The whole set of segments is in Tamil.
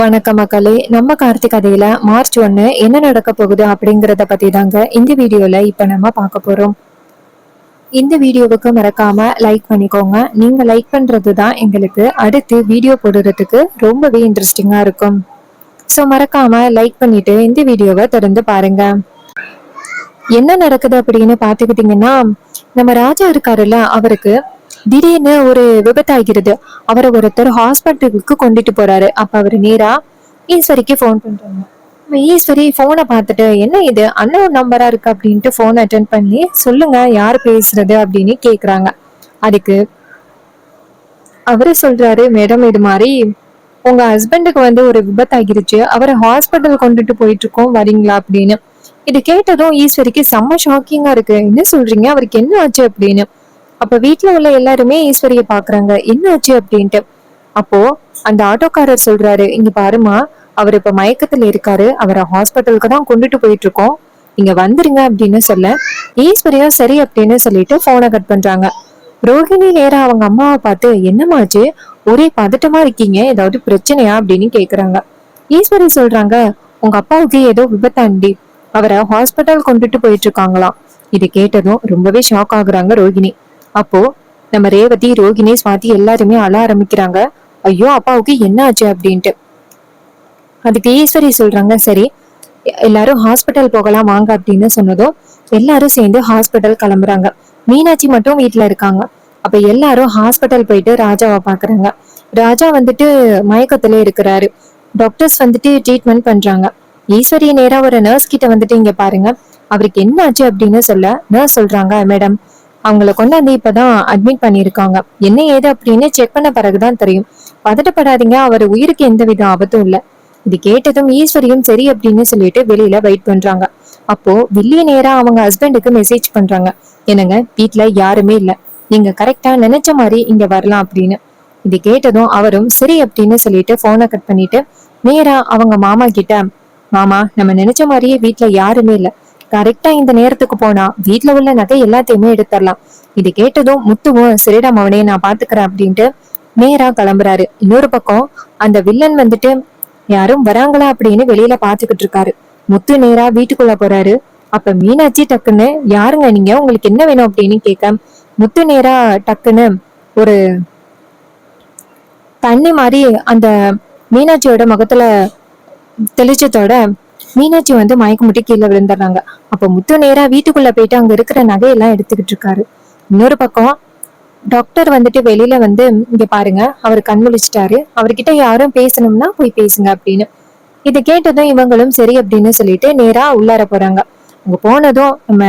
வணக்கம் மக்களே. நம்ம கார்த்திக் கதையில மார்ச் 1 என்ன நடக்க போகுது அப்படிங்கறத பத்தி தாங்க இந்த வீடியோல இப்ப நம்ம பார்க்க போறோம். இந்த வீடியோவுக்கு மறக்காம லைக் பண்ணிக்கோங்க. நீங்க லைக் பண்றதுதான் எங்களுக்கு அடுத்து வீடியோ போடுறதுக்கு ரொம்பவே இன்ட்ரெஸ்டிங்கா இருக்கும். ஸோ மறக்காம லைக் பண்ணிட்டு இந்த வீடியோவை தொடர்ந்து பாருங்க. என்ன நடக்குது அப்படின்னு பாத்துக்கிட்டீங்கன்னா, நம்ம ராஜா இருக்காருல்ல, அவருக்கு திடீர்னு ஒரு விபத்தாகிறது. அவரை ஒருத்தர் ஹாஸ்பிட்டலுக்கு கொண்டுட்டு போறாரு. அப்ப அவரு நேரா ஈஸ்வரிக்கு ஃபோன் பண்றாங்க. நம்ம ஈஸ்வரி போனை பார்த்துட்டு, என்ன இது அன்னோன் நம்பரா இருக்கு அப்படின்ட்டு போன் அட்டென்ட் பண்ணி, சொல்லுங்க யார் பேசுறது அப்படின்னு கேக்குறாங்க. அதுக்கு அவரு சொல்றாரு, மேடம் இது மாதிரி உங்க ஹஸ்பண்டுக்கு ஒரு விபத்தாகிருச்சு, அவரை ஹாஸ்பிட்டல் கொண்டுட்டு போயிட்டு இருக்கோம், வரீங்களா அப்படின்னு. இது கேட்டதும் ஈஸ்வரிக்கு செம்ம ஷாக்கிங்கா இருக்கு. என்ன சொல்றீங்க, அவருக்கு என்ன ஆச்சு அப்படின்னு. அப்ப வீட்டுல உள்ள எல்லாருமே ஈஸ்வரிய பாக்குறாங்க, என்ன ஆச்சு அப்படின்ட்டு. அப்போ அந்த ஆட்டோக்காரர் சொல்றாரு, இங்க பாருமா, அவர் இப்ப மயக்கத்துல இருக்காரு, அவரை ஹாஸ்பிட்டலுக்கு தான் கொண்டுட்டு போயிட்டு இருக்கோம், இங்க வந்துருங்க அப்படின்னு சொல்ல, ஈஸ்வரியா சரி அப்படின்னு சொல்லிட்டு போனை கட் பண்றாங்க. ரோஹிணி நேரா அவங்க அம்மாவை பார்த்து, என்னமாச்சு, ஒரே பதட்டமா இருக்கீங்க, ஏதாவது பிரச்சனையா அப்படின்னு கேக்குறாங்க. ஈஸ்வரி சொல்றாங்க, உங்க அப்பாவுக்கு ஏதோ விபத்தாண்டி, அவரை ஹாஸ்பிட்டல் கொண்டுட்டு போயிட்டு இருக்காங்களாம். இது கேட்டதும் ரொம்பவே ஷாக் ஆகுறாங்க ரோஹிணி. அப்போ நம்ம ரேவதி, ரோஹிணி, சுவாதி எல்லாருமே அழ ஆரம்பிக்கிறாங்க. ஐயோ அப்பாவுக்கு என்ன ஆச்சு அப்படின்ட்டு. அதுக்கு ஈஸ்வரி சொல்றாங்க, சரி எல்லாரும் ஹாஸ்பிட்டல் போகலாம் வாங்க அப்படின்னு சொன்னதும் எல்லாரும் சேர்ந்து ஹாஸ்பிட்டல் கிளம்புறாங்க. மீனாட்சி மட்டும் வீட்டுல இருக்காங்க. அப்ப எல்லாரும் ஹாஸ்பிட்டல் போயிட்டு ராஜாவை பாக்குறாங்க. ராஜா மயக்கத்துல இருக்கிறாரு. டாக்டர்ஸ் ட்ரீட்மெண்ட் பண்றாங்க. ஈஸ்வரி நேரா ஒரு நர்ஸ் கிட்ட இங்க பாருங்க, அவருக்கு என்ன ஆச்சு அப்படின்னு சொல்ல, நர்ஸ் சொல்றாங்க, மேடம் அவங்கள கொண்டாந்து இப்பதான் அட்மிட் பண்ணிருக்காங்க, என்ன ஏது அப்படின்னு செக் பண்ண பிறகுதான் தெரியும், பதட்டப்படாதீங்க, அவர் உயிருக்கு எந்தவித ஆபத்தும் இல்ல. இது கேட்டதும் ஈஸ்வரியும் சரி அப்படின்னு சொல்லிட்டு வெளியில வெயிட் பண்றாங்க. அப்போ வில்லிய நேரா அவங்க ஹஸ்பண்டுக்கு மெசேஜ் பண்றாங்க, என்னங்க வீட்டுல யாருமே இல்ல, நீங்க கரெக்டா நினைச்ச மாதிரி இங்க வரலாம் அப்படின்னு. இது கேட்டதும் அவரும் சரி அப்படின்னு சொல்லிட்டு போனை கட் பண்ணிட்டு நேரா அவங்க மாமா கிட்ட, மாமா நம்ம நினைச்ச மாதிரியே வீட்டுல யாருமே இல்ல, கரெக்டா இந்த நேரத்துக்கு போனா வீட்டுல உள்ள நகை எல்லாத்தையுமே எடுத்துடலாம். இது கேட்டதும் முத்துவும் சரிடா மவனே நான் பாத்துக்கிறேன் அப்படின்ட்டு நேரா கிளம்புறாரு. இன்னொரு பக்கம் அந்த வில்லன் யாரும் வராங்களா அப்படின்னு வெளியில பாத்துக்கிட்டு இருக்காரு. முத்து நேரா வீட்டுக்குள்ள போறாரு. அப்ப மீனாட்சி டக்குன்னு, யாருங்க நீங்க, உங்களுக்கு என்ன வேணும் அப்படின்னு கேட்க, முத்து நேரா டக்குன்னு ஒரு தண்ணி மாதிரி அந்த மீனாட்சியோட முகத்துல தெளிச்சத்தோட மீனாட்சி மயக்க முட்டி கீழே விழுந்துடுறாங்க. அப்ப முத்து நேரா வீட்டுக்குள்ள போயிட்டு அங்க இருக்கிற நகையெல்லாம் எடுத்துக்கிட்டு இருக்காரு. இன்னொரு பக்கம் டாக்டர் வெளியில இங்க பாருங்க, அவர் கண் முழிச்சிட்டாரு, அவர்கிட்ட யாரும் பேசணும்னா போய் பேசுங்க அப்படின்னு. இதை கேட்டதும் இவங்களும் சரி அப்படின்னு சொல்லிட்டு நேரா உள்ளார போறாங்க. அங்க போனதும் நம்ம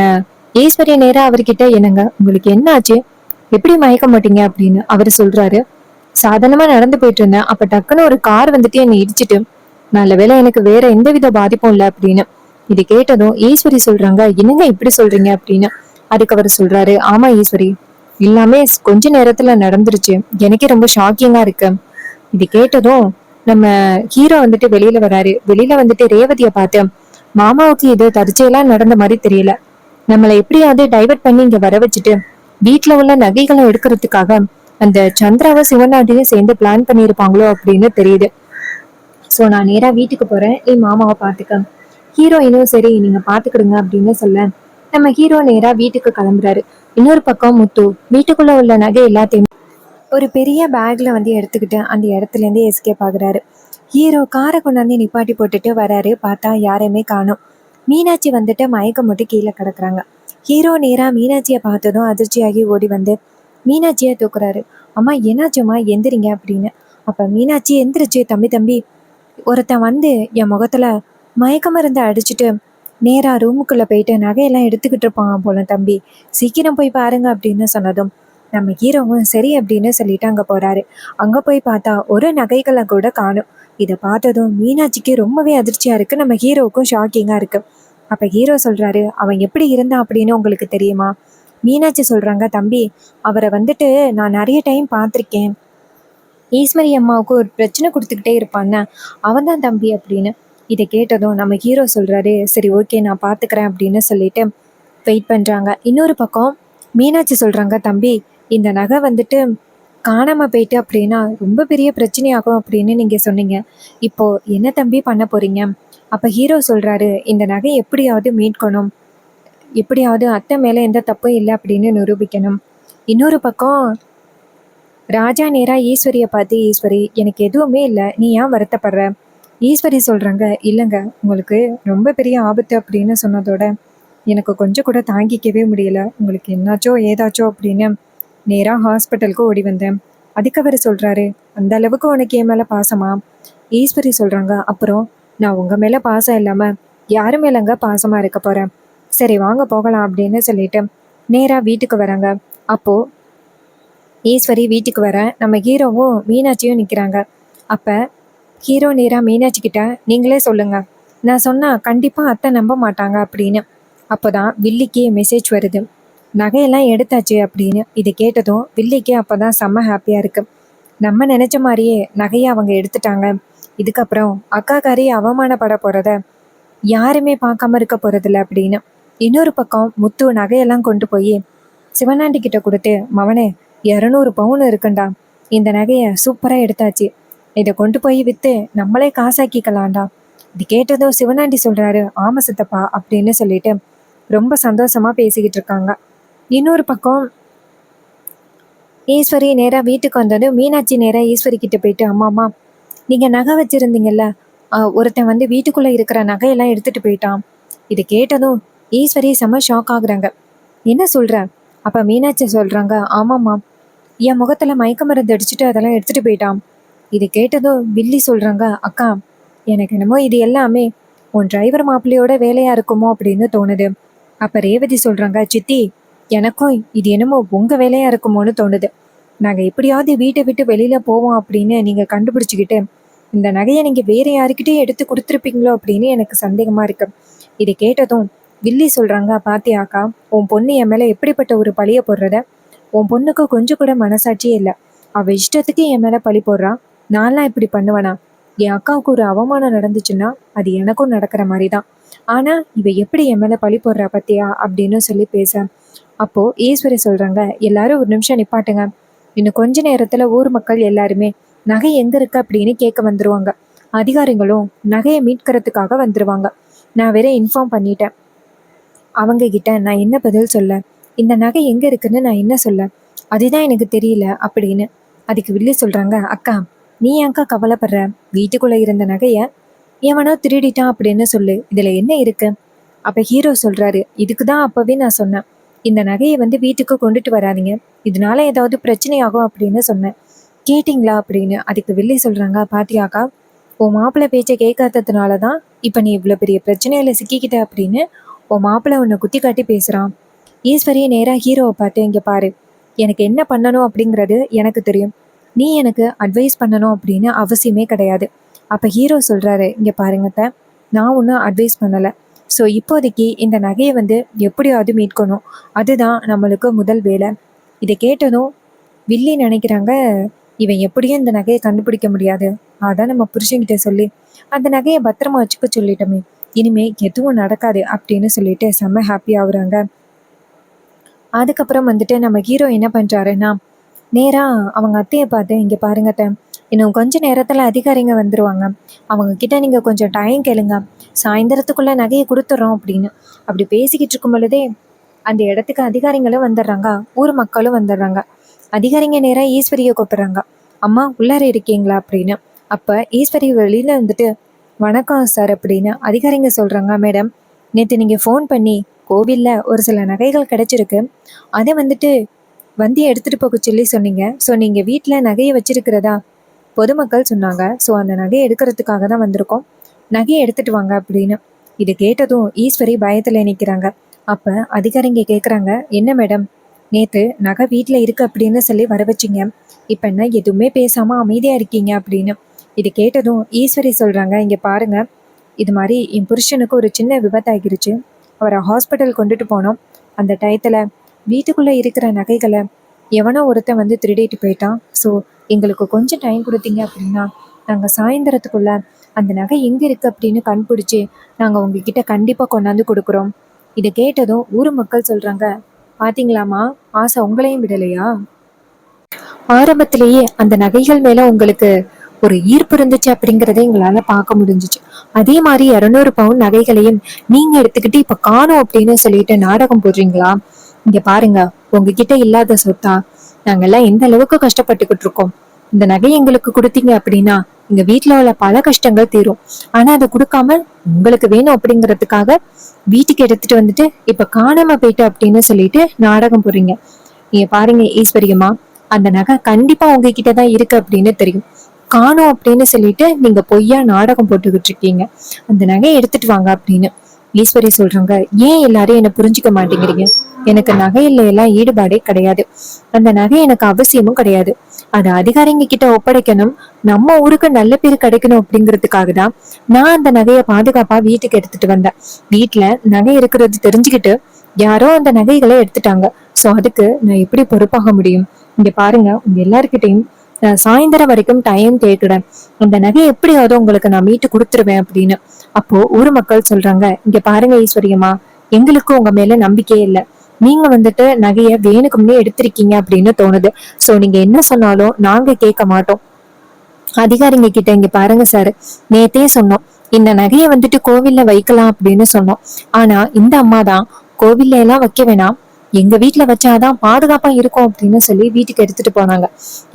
ஈஸ்வரிய நேரா அவர்கிட்ட, என்னங்க உங்களுக்கு என்ன ஆச்சு, எப்படி மயக்க மாட்டீங்க அப்படின்னு அவரு சொல்றாரு, சாதாரணமா நடந்து போயிட்டு இருந்தேன், அப்ப டக்குன்னு ஒரு கார் என்னை இடிச்சிட்டு, நல்ல வேளை எனக்கு வேற எந்தவித பாதிப்பும் இல்ல அப்படின்னு. இது கேட்டதும் ஈஸ்வரி சொல்றாங்க, என்னங்க இப்படி சொல்றீங்க அப்படின்னு. அதுக்கு அவர் சொல்றாரு, ஆமா ஈஸ்வரி, எல்லாமே கொஞ்ச நேரத்துல நடந்துருச்சு, எனக்கே ரொம்ப ஷாக்கிங்கா இருக்கு. இது கேட்டதும் நம்ம ஹீரோ வெளியில வராரு. வெளியில ரேவதிய பார்த்து, மாமாவுக்கு இது தற்செயலா நடந்த மாதிரி தெரியல, நம்மளை எப்படியாவது டைவர்ட் பண்ணி இங்க வர வச்சுட்டு வீட்டுல உள்ள நகைகளை எடுக்கிறதுக்காக அந்த சந்திராவை சிவநாட்டியும் சேர்ந்து பிளான் பண்ணியிருப்பாங்களோ அப்படின்னு தெரியுது. சோ நான் நேரா வீட்டுக்கு போறேன், நீ மாமாவை பாத்துக்க. ஹீரோயினும் சரி நீங்க பாத்துக்கிடுங்க அப்படின்னு சொல்ல, நம்ம ஹீரோ நேரா வீட்டுக்கு கிளம்புறாரு. இன்னொரு பக்கம் முத்து வீட்டுக்குள்ள உள்ள நகை எல்லாத்தையும் ஒரு பெரிய பேக்ல எடுத்துக்கிட்டு அந்த இடத்துல இருந்து எஸ்கேப் ஆகுறாரு. ஹீரோ காரை கொண்டாந்து நிப்பாட்டி போட்டுட்டு வராரு. பார்த்தா யாரையுமே காணோம். மீனாட்சி மயக்கம் மட்டும் கீழே கிடக்குறாங்க. ஹீரோ நேரா மீனாட்சியை பார்த்ததும் அதிர்ச்சியாகி ஓடி மீனாட்சியை தூக்குறாரு. அம்மா என்னாச்சும்மா, எந்திரிங்க அப்படின்னு. அப்ப மீனாட்சி எந்திரிச்சு, தம்பி தம்பி, ஒருத்தன் என் முகத்துல மயக்க மருந்து அடிச்சுட்டு நேரா ரூமுக்குள்ள போயிட்டு நகையெல்லாம் எடுத்துக்கிட்டு இருப்பான் போல தம்பி, சீக்கிரம் போய் பாருங்க அப்படின்னு சொன்னதும் நம்ம ஹீரோவும் சரி அப்படின்னு சொல்லிட்டு அங்க போறாரு. அங்க போய் பார்த்தா ஒரு நகைகளை கூட காணும். இதை பார்த்ததும் மீனாட்சிக்கு ரொம்பவே அதிர்ச்சியா இருக்கு. நம்ம ஹீரோவுக்கும் ஷாக்கிங்கா இருக்கு. அப்ப ஹீரோ சொல்றாரு, அவன் எப்படி இருந்தான் அப்படின்னு உங்களுக்கு தெரியுமா? மீனாட்சி சொல்றாங்க, தம்பி அவரை நான் நிறைய டைம் பார்த்திருக்கேன், ஈஸ்வரி அம்மாவுக்கு ஒரு பிரச்சனை கொடுத்துக்கிட்டே இருப்பான்னு, அவன் தான் தம்பி அப்படின்னு. இதை கேட்டதும் நம்ம ஹீரோ சொல்றாரு, சரி ஓகே நான் பாத்துக்கிறேன் அப்படின்னு சொல்லிட்டு வெயிட் பண்றாங்க. இன்னொரு பக்கம் மீனாட்சி சொல்றாங்க, தம்பி இந்த நகை காணாம போயிட்டு அப்படின்னா ரொம்ப பெரிய பிரச்சனையாகும் அப்படின்னு நீங்க சொன்னீங்க. இப்போ என்ன தம்பி பண்ண போறீங்க? அப்ப ஹீரோ சொல்றாரு, இந்த நகை எப்படியாவது மீட்கணும். எப்படியாவது அத்தை மேல எந்த தப்பும் இல்ல அப்படின்னு நிரூபிக்கணும். இன்னொரு பக்கம் ராஜா நேரா ஈஸ்வரிய பார்த்து, ஈஸ்வரி எனக்கு எதுவுமே இல்ல. நீ ஏன் வருத்தப்படுற? ஈஸ்வரி சொல்றாங்க, இல்லங்க உங்களுக்கு ரொம்ப பெரிய ஆபத்து அப்படின்னு சொன்னதோட, எனக்கு கொஞ்சம் கூட தாங்கிக்கவே முடியல. உங்களுக்கு என்னாச்சோ ஏதாச்சோ அப்படின்னு நேரா ஹாஸ்பிட்டலுக்கு ஓடி வந்தேன். அதுக்கு அவரு சொல்றாரு, அந்த அளவுக்கு உனக்கு என் மேல பாசமா? ஈஸ்வரி சொல்றாங்க, அப்புறம் நான் உங்க மேல பாசம் இல்லாம யாரு மேலங்க பாசமா இருக்க போறேன். சரி வாங்க போகலாம் அப்படின்னு சொல்லிட்டு நேரா வீட்டுக்கு வராங்க. அப்போ ஈஸ்வரி வீட்டுக்கு வர நம்ம ஹீரோவும் மீனாட்சியும் நிக்கிறாங்க. அப்ப ஹீரோ நேரா மீனாட்சி கிட்ட, நீங்களே சொல்லுங்க, நான் சொன்னா கண்டிப்பா அத்தை நம்ப மாட்டாங்க அப்படின்னு. அப்போதான் வில்லிக்கு மெசேஜ் வருது, நகையெல்லாம் எடுத்தாச்சு அப்படின்னு. இது கேட்டதும் வில்லிக்கு அப்பதான் செம்ம ஹாப்பியா இருக்கு. நம்ம நினைச்ச மாதிரியே நகையை அவங்க எடுத்துட்டாங்க. இதுக்கப்புறம் அக்காக்காரி அவமானப்பட போறத யாருமே பார்க்காம இருக்க போறதில்ல அப்படின்னு. இன்னொரு பக்கம் முத்து நகையெல்லாம் கொண்டு போய் சிவனாண்டி கிட்ட கொடுத்து, மவனே 200 பவுன் இருக்குண்டா, இந்த நகையை சூப்பரா எடுத்தாச்சு, இதை கொண்டு போய் வித்து நம்மளே காசாக்கிக்கலாம்டா. இது கேட்டதும் சிவனாண்டி சொல்றாரு, ஆமா சித்தப்பா அப்படின்னு சொல்லிட்டு ரொம்ப சந்தோஷமா பேசிக்கிட்டு இருக்காங்க. இன்னொரு பக்கம் ஈஸ்வரி நேரா வீட்டுக்கு வந்ததும் மீனாட்சி நேரா ஈஸ்வரி கிட்ட போயிட்டு, அம்மா நீங்க நகை வச்சிருந்தீங்கல்ல, ஒருத்தன் வந்து வீட்டுக்குள்ள இருக்கிற நகையெல்லாம் எடுத்துட்டு போயிட்டான். இது கேட்டதும் ஈஸ்வரி செம ஷாக் ஆகுறாங்க. என்ன சொல்ற? அப்ப மீனாட்சி சொல்றாங்க, ஆமாம்மா, என் முகத்துல மயக்க மருந்து அடிச்சுட்டு அதெல்லாம் எடுத்துட்டு போயிட்டான். இது கேட்டதும் வில்லி சொல்றாங்க, அக்கா எனக்கு என்னமோ இது எல்லாமே உன் டிரைவர் மாப்பிள்ளையோட வேலையா இருக்குமோ அப்படின்னு தோணுது. அப்ப ரேவதி சொல்றாங்க, சித்தி எனக்கும் இது என்னமோ உங்க வேலையா இருக்குமோன்னு தோணுது. நாங்க எப்படியாவது வீட்டை விட்டு வெளியில போவோம் அப்படின்னு நீங்க கண்டுபிடிச்சுக்கிட்டு இந்த நகையை நீங்க வேற யாருக்கிட்டே எடுத்து கொடுத்துருப்பீங்களோ அப்படின்னு எனக்கு சந்தேகமா இருக்கு. இதை கேட்டதும் வில்லி சொல்றாங்க, பாத்தியாக்கா உன் பொண்ணு என் மேல எப்படிப்பட்ட ஒரு பழிய போடுறத. உன் பொண்ணுக்கு கொஞ்சம் கூட மனசாட்சியே இல்லை. அவ இஷ்டத்துக்கு என் மேல பழி போடுறா. நான்லாம் இப்படி பண்ணுவேனா? என் அக்காவுக்கு ஒரு அவமானம் நடந்துச்சுன்னா அது எனக்கும் நடக்கிற மாதிரி தான். ஆனா இவ எப்படி என் மேல பழி போடுறா பத்தியா அப்படின்னு சொல்லி பேச, அப்போ ஈஸ்வரி சொல்றாங்க, எல்லாரும் ஒரு நிமிஷம் நிப்பாட்டுங்க. இன்னும் கொஞ்ச நேரத்துல ஊர் மக்கள் எல்லாருமே நகை எங்க இருக்கு அப்படின்னு கேட்க வந்துருவாங்க. அதிகாரிகளும் நகையை மீட்கிறதுக்காக வந்துருவாங்க. நான் வேற இன்ஃபார்ம் பண்ணிட்டேன் அவங்க கிட்ட. நான் என்ன பதில் சொல்ல? இந்த நகை எங்க இருக்குன்னு நான் என்ன சொல்ல? அதுதான் எனக்கு தெரியல அப்படின்னு. அதுக்கு வில்லி சொல்றாங்க, அக்கா நீ ஏன்க்கா கவலைப்படுற? வீட்டுக்குள்ள இருந்த நகைய எவனோ திருடிட்டான் அப்படின்னு சொல்லு, இதுல என்ன இருக்கு? அப்ப ஹீரோ சொல்றாரு, இதுக்குதான் அப்பவே நான் சொன்னேன், இந்த நகையை வந்து வீட்டுக்கு கொண்டுட்டு வராதீங்க, இதனால ஏதாவது பிரச்சனையாகும் அப்படின்னு சொன்னேன். கேட்டிங்களா அப்படின்னு. அதுக்கு வில்லி சொல்றாங்க, பாத்தியாக்கா உன் மாப்பிள்ளை பேச்சை கேட்காததுனாலதான் இப்ப நீ இவ்வளவு பெரிய பிரச்சனையில சிக்கிக்கிட்ட அப்படின்னு உன் மாப்பிள்ளை உன்னை குத்தி காட்டி பேசுறான். ஈஸ்வரியை நேரா ஹீரோவை பார்த்து, இங்க பாரு, எனக்கு என்ன பண்ணணும் அப்படிங்கிறது எனக்கு தெரியும். நீ எனக்கு அட்வைஸ் பண்ணணும் அப்படின்னு அவசியமே கிடையாது. அப்ப ஹீரோ சொல்றாரு, இங்க பாருங்கத்த, நான் ஒன்றும் அட்வைஸ் பண்ணலை. ஸோ இப்போதைக்கு இந்த நகையை வந்து எப்படியாவது மீட்கணும், அதுதான் நம்மளுக்கு முதல் வேலை. இதை கேட்டதும் வில்லி நினைக்கிறாங்க, இவன் எப்படியும் இந்த நகையை கண்டுபிடிக்க முடியாது, அதான் நம்ம புருஷன்கிட்ட சொல்லி அந்த நகையை பத்திரமா வச்சுக்க சொல்லிட்டோமே, இனிமே எதுவும் நடக்காது அப்படின்னு சொல்லிட்டு செம்ம ஹாப்பி ஆகுறாங்க. அதுக்கப்புறம் வந்துட்டு நம்ம ஹீரோ என்ன பண்றாருன்னா, நேரா அவங்க அத்தையை பார்த்து, இங்க பாருங்க அத்தை, இன்னும் கொஞ்ச நேரத்துல அதிகாரிங்க வந்துருவாங்க, அவங்க கிட்ட நீங்க கொஞ்சம் டைம் கேளுங்க, சாயந்தரத்துக்குள்ள நகையை கொடுத்துட்றோம் அப்படின்னு. அப்படி பேசிக்கிட்டு இருக்கும் பொழுதே அந்த இடத்துக்கு அதிகாரிங்களும் வந்துடுறாங்க, ஊர் மக்களும் வந்துடுறாங்க. அதிகாரிங்க நேரா ஈஸ்வரியை கூப்பிடுறாங்க, அம்மா உள்ளார இருக்கீங்களா அப்படின்னு. அப்ப ஈஸ்வரி வெளியில வந்துட்டு, வணக்கம் சார் அப்படின்னு. அதிகாரிங்க சொல்றாங்க, மேடம் நேற்று நீங்க ஃபோன் பண்ணி கோவில்ல ஒரு சில நகைகள் கிடைச்சிருக்கு, அதை வந்துட்டு வந்து எடுத்துட்டு போக சொல்லி சொன்னீங்க. ஸோ நீங்க வீட்டில் நகையை வச்சிருக்கிறதா பொதுமக்கள் சொன்னாங்க. ஸோ அந்த நகையை எடுக்கிறதுக்காக தான் வந்திருக்கோம், நகையை எடுத்துட்டு வாங்க அப்படின்னு. இது கேட்டதும் ஈஸ்வரி பயத்துல நிற்கிறாங்க. அப்ப அதிகாரிங்க கேட்குறாங்க, என்ன மேடம் நேற்று நகை வீட்டில் இருக்கு அப்படின்னு சொல்லி வர வச்சிங்க, இப்போ என்ன எதுவுமே பேசாம அமைதியா இருக்கீங்க அப்படின்னு. இது கேட்டதும் ஈஸ்வரி சொல்றாங்க, இங்க பாருங்க, இது மாதிரி என் புருஷனுக்கு ஒரு சின்ன விபத்தாகிருச்சு, அவரை ஹாஸ்பிட்டல் கொண்டுட்டு போனோம். அந்த டயத்துல வீட்டுக்குள்ள இருக்கிற நகைகளை எவனோ ஒருத்தன் வந்து திருடிட்டு போயிட்டான். ஸோ எங்களுக்கு கொஞ்சம் டைம் கொடுத்தீங்க அப்படின்னா நாங்கள் சாயந்தரத்துக்குள்ள அந்த நகை எங்கே இருக்கு அப்படின்னு கண்டுபிடிச்சி நாங்கள் உங்ககிட்ட கண்டிப்பாக கொண்டாந்து கொடுக்குறோம். இதை கேட்டதும் ஊர் மக்கள் சொல்றாங்க, பாத்தீங்களாமா, ஆசை உங்களையும் விடலையா? ஆரம்பத்திலேயே அந்த நகைகள் மேல உங்களுக்கு ஒரு ஈர்ப்பு இருந்துச்சு அப்படிங்கறத எங்களால பார்க்க முடிஞ்சுச்சு. அதே மாதிரி 200 பவுன் நகைகளையும் நீங்க எடுத்துக்கிட்டு இப்ப காணோம் அப்படின்னு சொல்லிட்டு நாடகம் போடுறீங்களா? இங்க பாருங்க, உங்ககிட்ட இல்லாத சொத்தா? நாங்கெல்லாம் எந்த அளவுக்கு கஷ்டப்பட்டுக்கிட்டு இருக்கோம். இந்த நகை எங்களுக்கு கொடுத்தீங்க அப்படின்னா எங்க வீட்டுல உள்ள பல கஷ்டங்கள் தீரும். ஆனா அதை கொடுக்காம உங்களுக்கு வேணும் அப்படிங்கறதுக்காக வீட்டுக்கு எடுத்துட்டு வந்துட்டு இப்ப காணாம போயிட்டு அப்படின்னு சொல்லிட்டு நாடகம் போடுறீங்க. நீங்க பாருங்க ஈஸ்வரியம்மா, அந்த நகை கண்டிப்பா உங்ககிட்டதான் இருக்கு அப்படின்னு தெரியும். காணோம் அப்படின்னு சொல்லிட்டு நீங்க பொய்யா நாடகம் போட்டுக்கிட்டு இருக்கீங்க. அந்த நகையை எடுத்துட்டு வாங்க அப்படின்னு ஈஸ்வரி சொல்றாங்க. ஏன் எல்லாரும் என்ன புரிஞ்சுக்க மாட்டேங்கிறீங்க? எனக்கு நகையில எல்லாம் ஈடுபாடே கிடையாது. அந்த நகை எனக்கு அவசியமும் கிடையாது. அது அதிகாரிங்க கிட்ட ஒப்படைக்கணும், நம்ம ஊருக்கு நல்ல பேரு கிடைக்கணும் அப்படிங்கிறதுக்காக தான் நான் அந்த நகையை பாதுகாப்பா வீட்டுக்கு எடுத்துட்டு வந்தேன். வீட்டுல நகை இருக்கிறது தெரிஞ்சுக்கிட்டு யாரோ அந்த நகைகளை எடுத்துட்டாங்க. சோ அதுக்கு நான் எப்படி பொறுப்பாக முடியும்? இங்க பாருங்க, உங்க எல்லாருக்கிட்டையும் சாயந்தரம் வரைக்கும் டைம் கேட்கிறேன். அந்த நகை எப்படியாவது உங்களுக்கு நான் மீட்டு கொடுத்துருவேன் அப்படின்னு. அப்போ ஊர் மக்கள் சொல்றாங்க, இங்க பாருங்க ஈஸ்வரியம்மா, எங்களுக்கு உங்க மேல நம்பிக்கையே இல்லை. நீங்க வந்துட்டு நகைய வேணுக்கும்னே எடுத்திருக்கீங்க அப்படின்னு தோணுது. சோ நீங்க என்ன சொன்னாலும் நாங்க கேட்க மாட்டோம். அதிகாரிங்க கிட்ட இங்க பாருங்க சார், நேத்தே சொன்னோம் இந்த நகைய வந்துட்டு கோவில்ல வைக்கலாம் அப்படின்னு சொன்னோம். ஆனா இந்த அம்மா தான் கோவில்ல எல்லாம் வைக்க வேணாம், எங்க வீட்டுல வச்சாதான் பாதுகாப்பா இருக்கும் அப்படின்னு சொல்லி வீட்டுக்கு எடுத்துட்டு போனாங்க.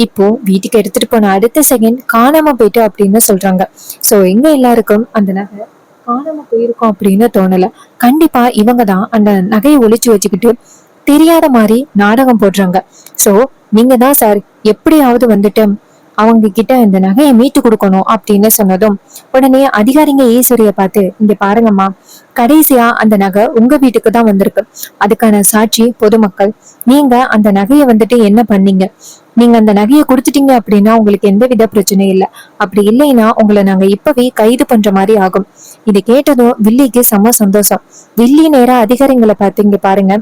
இப்போ வீட்டுக்கு எடுத்துட்டு போன அடுத்த செகண்ட் காணாம போயிட்டு அப்படின்னு சொல்றாங்க. சோ எங்க எல்லாருக்கும் அந்த நகை காணாம போயிருக்கோம் அப்படின்னு தோணல. கண்டிப்பா இவங்க தான் அந்த நகையை ஒளிச்சு வச்சுக்கிட்டு தெரியாத மாதிரி நாடகம் போடுறாங்க. சோ நீங்க தான் சார் எப்படியாவது வந்துட்டு அவங்க கிட்ட இந்த நகையை மீட்டு கொடுக்கணும் அப்படின்னு சொன்னதும் உடனே அதிகாரிங்க ஈஸ்வரிய பார்த்து, இங்க பாருங்கம்மா, கடைசியா அந்த நகை உங்க வீட்டுக்கு தான் வந்திருக்கு. அதுக்கான சாட்சி பொதுமக்கள். நீங்க அந்த நகையை வந்துட்டு என்ன பண்ணீங்க? நீங்க அந்த நகையை கொடுத்துட்டீங்க அப்படின்னா உங்களுக்கு எந்த வித பிரச்சனையும் இல்லை. அப்படி இல்லைன்னா உங்களை நாங்க இப்பவே கைது பண்ற மாதிரி ஆகும். இதை கேட்டதும் வில்லிக்கு செம சந்தோஷம். வில்லி நேரா அதிகாரிங்களை பார்த்து, இங்க பாருங்க,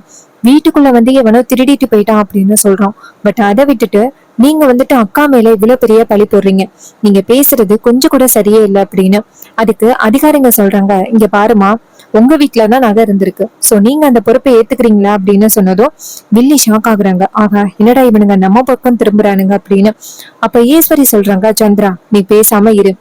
வீட்டுக்குள்ள வந்து எவனோ திருடிட்டு போயிட்டான் அப்படின்னு சொல்றோம். பட் அதை விட்டுட்டு நீங்க வந்துட்டு அக்கா மேல இவ்வளவு பெரிய பழி போடுறீங்க. நீங்க பேசுறது கொஞ்சம் கூட சரியே இல்லை அப்படின்னு. அதுக்கு அதிகாரிங்க சொல்றாங்க, இங்க பாருமா, உங்க வீட்டுலதான் நகை இருந்திருக்கு. சோ நீங்க அந்த பொறுப்பை ஏத்துக்கிறீங்களா அப்படின்னு சொன்னதும் வில்லி ஷாக் ஆகுறாங்க. ஆகா, என்னடா இவனுங்க நம்ம பக்கம் திரும்புறானுங்க அப்படின்னு. அப்ப ஈஸ்வரி சொல்றாங்க, சந்திரா நீ பேசாம இரு,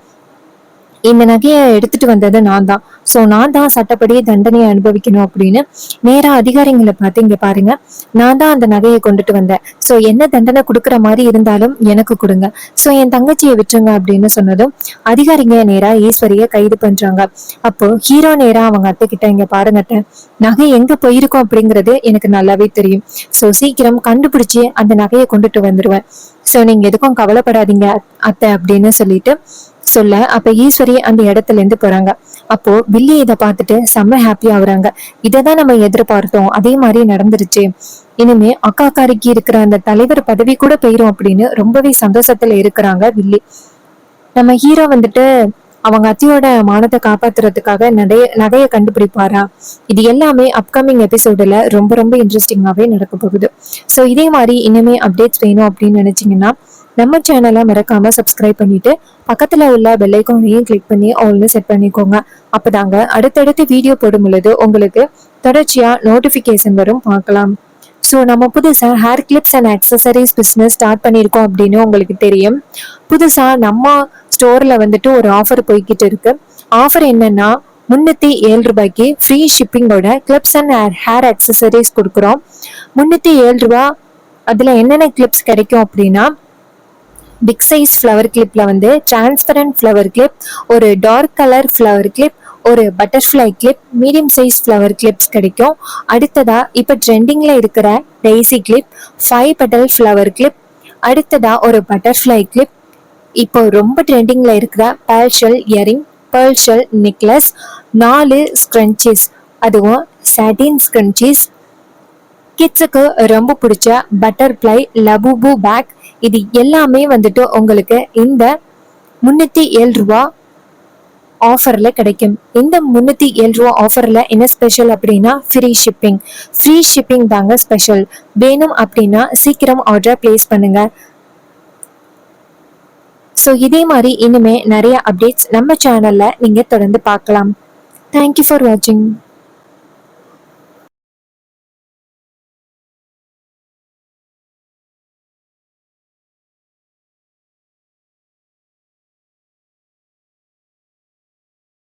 இந்த நகையை எடுத்துட்டு வந்தது நான் தான். சோ நான் தான் சட்டப்படி தண்டனையை அனுபவிக்கணும் அப்படின்னு நேரா அதிகாரிங்களை பார்த்து, இங்க பாருங்க, நான் தான் அந்த நகையை கொண்டுட்டு வந்தேன். சோ என்ன தண்டனை கொடுக்குற மாதிரி இருந்தாலும் எனக்கு கொடுங்க. சோ என் தங்கச்சியை விட்டுருங்க அப்படின்னு சொன்னதும் அதிகாரிங்க நேரா ஈஸ்வரிய கைது பண்றாங்க. அப்போ ஹீரோ நேரா அவங்க அத்தை கிட்ட, இங்க பாருங்க அத்தை, நகை எங்க போயிருக்கோம் அப்படிங்கிறது எனக்கு நல்லாவே தெரியும். சோ சீக்கிரம் கண்டுபிடிச்சு அந்த நகையை கொண்டுட்டு வந்துருவேன். சோ நீங்க எதுக்கும் கவலைப்படாதீங்க அத்தை அப்படின்னு சொல்லிட்டு சொல்ல, அப்ப ஈஸ்வரி அந்த இடத்துல இருந்து போறாங்க. அப்போ வில்லி இதை பார்த்துட்டு செம்ம ஹாப்பி ஆகுறாங்க. இததான் நம்ம எதிர்பார்த்தோம், அதே மாதிரி நடந்துருச்சு. இனிமே அக்காக்காரிக்கு இருக்கிற அந்த தலைவர் பதவி கூட போயிரும் அப்படின்னு ரொம்பவே சந்தோஷத்துல இருக்கிறாங்க வில்லி. நம்ம ஹீரோ வந்துட்டு அவங்க அத்தியோட மானத்தை காப்பாத்துறதுக்காக நகைய கண்டுபிடிப்பாரா? இது எல்லாமே அப்கமிங் எபிசோடுல ரொம்ப ரொம்ப இன்ட்ரெஸ்டிங்காவே நடக்க போகுது. சோ இதே மாதிரி இனிமே அப்டேட்ஸ் வேணும் அப்படின்னு நினைச்சீங்கன்னா நம்ம சேனலை மறக்காம சப்ஸ்கிரைப் பண்ணிட்டு பக்கத்துல உள்ள பெல் ஐகானையும் கிளிக் பண்ணி ஆல்னு செட் பண்ணிக்கோங்க. அப்பதாங்க அடுத்தடுத்து வீடியோ போடும் பொழுது உங்களுக்கு தொடர்ச்சியா நோட்டிபிகேஷன் வரும், பார்க்கலாம். ஸோ நம்ம புதுசா hair clips and accessories business start பண்ணியிருக்கோம் அப்படின்னு உங்களுக்கு தெரியும். புதுசா நம்ம ஸ்டோர்ல வந்துட்டு ஒரு ஆஃபர் போய்கிட்டு இருக்கு. ஆஃபர் என்னன்னா, 307 ஃப்ரீ ஷிப்பிங்கோட கிளிப்ஸ் அண்ட் ஹேர் அக்சசரிஸ் கொடுக்குறோம். 307 அதுல என்னென்ன கிளிப்ஸ் கிடைக்கும் அப்படின்னா, பிக் சைஸ் ஃப்ளவர் கிளிப்ல வந்து டிரான்ஸ்பரண்ட் ஃப்ளவர் கிளிப், ஒரு டார்க் கலர் ஃப்ளவர் கிளிப், ஒரு butterfly clip, medium size flower clips கிடைக்கும். அடுத்ததா இப்ப ட்ரெண்டிங்ல இருக்கிற daisy clip, 5 petal flower clip, அடுத்ததா ஒரு பட்டர்ஃப்ளை கிளிப், இப்போ ரொம்ப ட்ரெண்டிங்ல இருக்கிற பேர்ஷல் இயரிங், பேர்ஷல் நெக்லஸ், 4 ஸ்க்ரன்ச்சீஸ், அதுவும் சாட்டின் ஸ்க்ரன்ச்சீஸ், கிட்ஸுக்கு ரொம்ப பிடிச்ச பட்டர்ஃப்ளை லபூபு பேக். இது எல்லாமே வந்துட்டு உங்களுக்கு இந்த 307 ஆஃபர்ல கிடைக்கும். இந்த 307 ஆஃபர்ல என்ன ஸ்பெஷல் அப்படின்னா, ஃப்ரீ ஷிப்பிங் தாங்க ஸ்பெஷல். வேணும் அப்படின்னா சீக்கிரம் ஆர்டர் பிளேஸ் பண்ணுங்க. ஸோ இதே மாதிரி இனிமே நிறைய அப்டேட்ஸ் நம்ம சேனல்ல நீங்க தொடர்ந்து பார்க்கலாம். தேங்க்யூ ஃபார் வாட்சிங்.